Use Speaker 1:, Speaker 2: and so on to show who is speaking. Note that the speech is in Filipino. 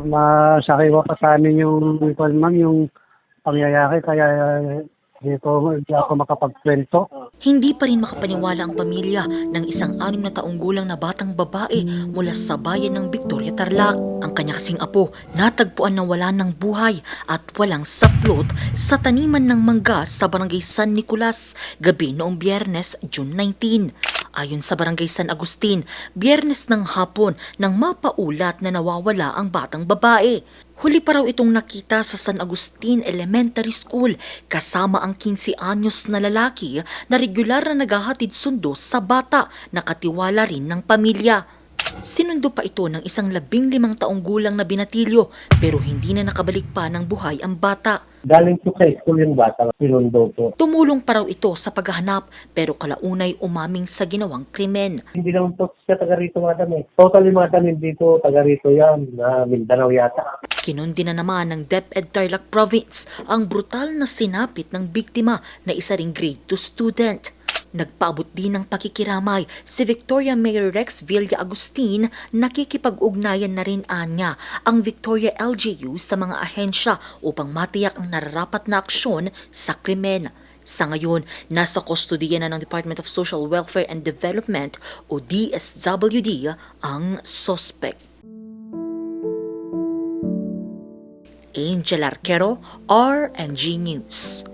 Speaker 1: Masakiwa pa sa amin yung ma'am, yung pangyayari kaya hindi ako makapagkwento.
Speaker 2: Hindi pa rin makapaniwala ang pamilya ng isang 6 na taong gulang na batang babae mula sa bayan ng Victoria, Tarlac. Ang kanya kasing apo natagpuan na wala ng buhay at walang saplot sa taniman ng mangga sa barangay San Nicolas gabi noong Biyernes, June 19. Ayon sa barangay San Agustin, Biyernes ng hapon nang mapaulat na nawawala ang batang babae. Huli pa raw itong nakita sa San Agustin Elementary School kasama ang 15 anyos na lalaki na regular na naghahatid sundo sa bata na katiwala rin ng pamilya. Sinundo pa ito ng isang 15 taong gulang na binatilyo pero hindi na nakabalik pa ng buhay ang bata.
Speaker 1: Galing po sa school yung bata, sinundo po.
Speaker 2: Tumulong pa raw ito sa paghahanap pero kalaunay umaming sa ginawang krimen.
Speaker 1: Hindi naman po siya taga rito, madam eh. Totally, madam, hindi po taga rito yan, na Mindanao yata.
Speaker 2: Kinundi na naman ng DepEd Tarlac Province ang brutal na sinapit ng biktima na isa ring grade 2 student. Nagpaabot din ng pakikiramay si Victoria Mayor Rex Villa Agustin, nakikipag-ugnayan na rin anya ang Victoria LGU sa mga ahensya upang matiyak ang nararapat na aksyon sa krimen. Sa ngayon, nasa kustodiya na ng Department of Social Welfare and Development o DSWD ang suspect. Angel Arquero, RNG News.